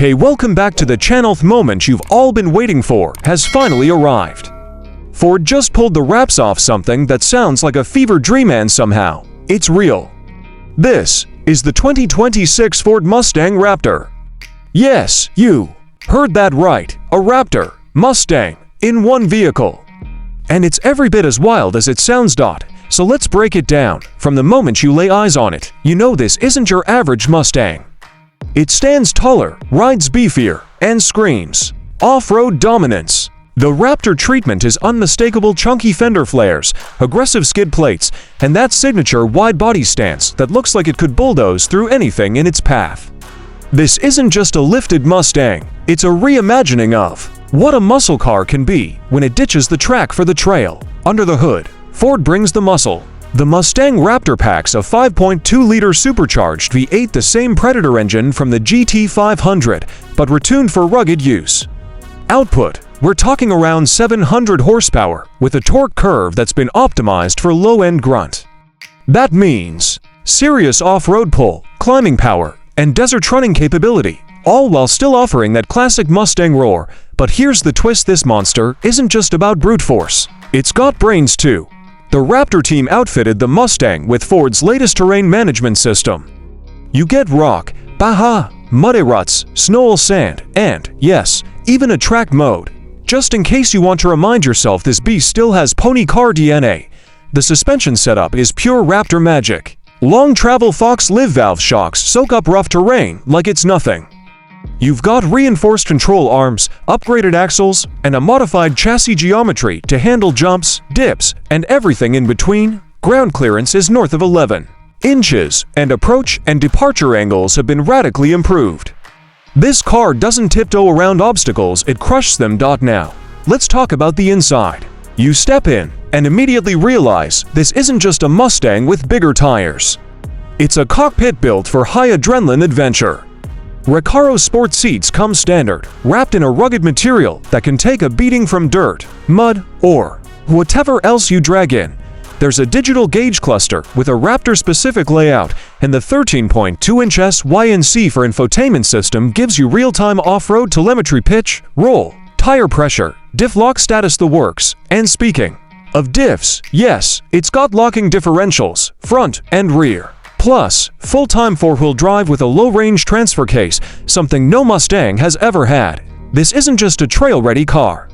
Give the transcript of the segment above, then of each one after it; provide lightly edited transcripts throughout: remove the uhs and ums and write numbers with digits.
Hey, welcome back to the channel. The moment you've all been waiting for has finally arrived. Ford just pulled the wraps off something that sounds like a fever dream, and somehow it's real. This is the 2026 Ford Mustang Raptor. Yes, you heard that right, a Raptor, Mustang, in one vehicle. And it's every bit as wild as it sounds. So let's break it down. From the moment you lay eyes on it, you know this isn't your average Mustang. It stands taller, rides beefier, and screams off-road dominance. The Raptor treatment is unmistakable: chunky fender flares, aggressive skid plates, and that signature wide body stance that looks like it could bulldoze through anything in its path. This isn't just a lifted Mustang, it's a reimagining of what a muscle car can be when it ditches the track for the trail. Under the hood, Ford brings the muscle. The Mustang Raptor packs a 5.2-liter supercharged V8, the same Predator engine from the GT500, but retuned for rugged use. Output: we're talking around 700 horsepower, with a torque curve that's been optimized for low-end grunt. That means serious off-road pull, climbing power, and desert running capability, all while still offering that classic Mustang roar. But here's the twist: this monster isn't just about brute force, it's got brains too. The Raptor team outfitted the Mustang with Ford's latest terrain management system. You get rock, baja, muddy ruts, snow, sand, and, yes, even a track mode. Just in case you want to remind yourself this beast still has pony car DNA. The suspension setup is pure Raptor magic. Long travel Fox live valve shocks soak up rough terrain like it's nothing. You've got reinforced control arms, upgraded axles, and a modified chassis geometry to handle jumps, dips, and everything in between. Ground clearance is north of 11 inches, and approach and departure angles have been radically improved. This car doesn't tiptoe around obstacles, it crushes them. Now, let's talk about the inside. You step in and immediately realize this isn't just a Mustang with bigger tires. It's a cockpit built for high adrenaline adventure. Recaro sport seats come standard, wrapped in a rugged material that can take a beating from dirt, mud, or whatever else you drag in. There's a digital gauge cluster with a Raptor-specific layout, and the 13.2-inch SYNC for infotainment system gives you real-time off-road telemetry: pitch, roll, tire pressure, diff lock status, the works. And speaking of diffs, yes, it's got locking differentials, front and rear. Plus, full-time four-wheel drive with a low-range transfer case, something no Mustang has ever had. This isn't just a trail-ready car.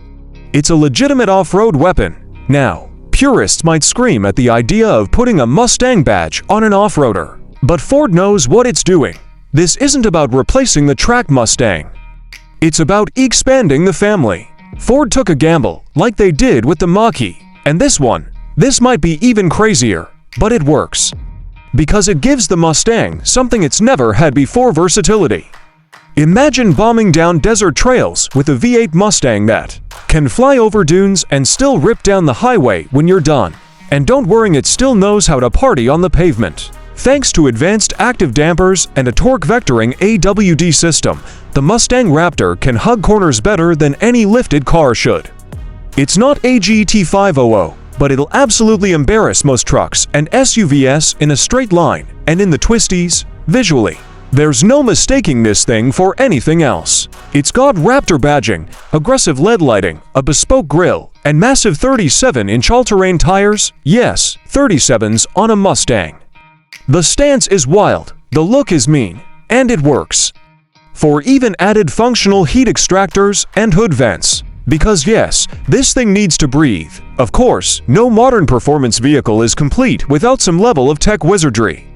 It's a legitimate off-road weapon. Now, purists might scream at the idea of putting a Mustang badge on an off-roader. But Ford knows what it's doing. This isn't about replacing the track Mustang. It's about expanding the family. Ford took a gamble, like they did with the Mach-E. And this might be even crazier, but it works. Because it gives the Mustang something it's never had before: versatility. Imagine bombing down desert trails with a V8 Mustang that can fly over dunes and still rip down the highway when you're done. And don't worry, it still knows how to party on the pavement. Thanks to advanced active dampers and a torque vectoring AWD system, the Mustang Raptor can hug corners better than any lifted car should. It's not a GT500, but it'll absolutely embarrass most trucks and SUVs in a straight line and in the twisties. Visually, there's no mistaking this thing for anything else. It's got Raptor badging, aggressive LED lighting, a bespoke grille, and massive 37-inch all-terrain tires. Yes, 37s on a Mustang. The stance is wild, the look is mean, and it works. For even added functional heat extractors and hood vents. Because yes, this thing needs to breathe. Of course, no modern performance vehicle is complete without some level of tech wizardry.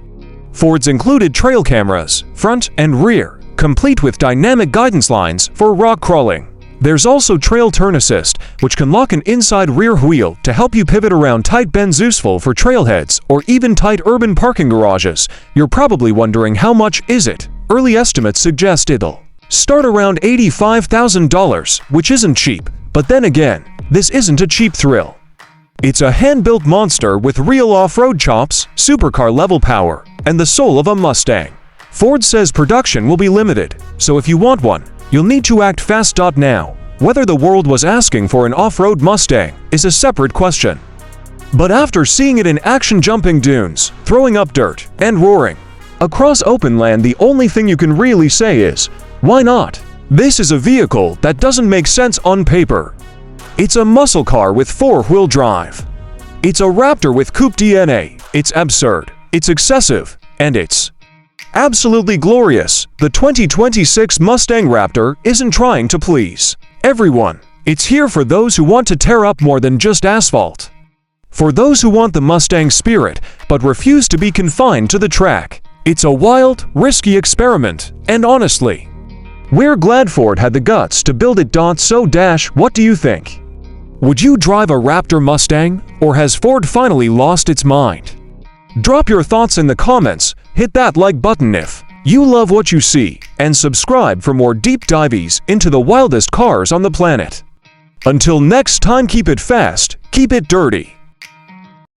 Ford's included trail cameras, front and rear, complete with dynamic guidance lines for rock crawling. There's also trail turn assist, which can lock an inside rear wheel to help you pivot around tight bends, useful for trailheads or even tight urban parking garages. You're probably wondering, how much is it? Early estimates suggest it'll start around $85,000, which isn't cheap. But then again, this isn't a cheap thrill. It's a hand-built monster with real off-road chops, supercar-level power, and the soul of a Mustang. Ford says production will be limited, so if you want one, you'll need to act fast. Now, whether the world was asking for an off-road Mustang is a separate question. But after seeing it in action, jumping dunes, throwing up dirt, and roaring across open land, the only thing you can really say is, Why not? This is a vehicle that doesn't make sense on paper. It's a muscle car with four-wheel drive. It's a Raptor with coupe DNA. It's absurd, it's excessive, and it's absolutely glorious. The 2026 Mustang Raptor isn't trying to please everyone. It's here for those who want to tear up more than just asphalt. For those who want the Mustang spirit but refuse to be confined to the track. It's a wild, risky experiment, and honestly, we're glad Ford had the guts to build it. What do you think? Would you drive a Raptor Mustang, or has Ford finally lost its mind? Drop your thoughts in the comments, hit that like button if you love what you see, and subscribe for more deep dives into the wildest cars on the planet. Until next time, keep it fast, keep it dirty.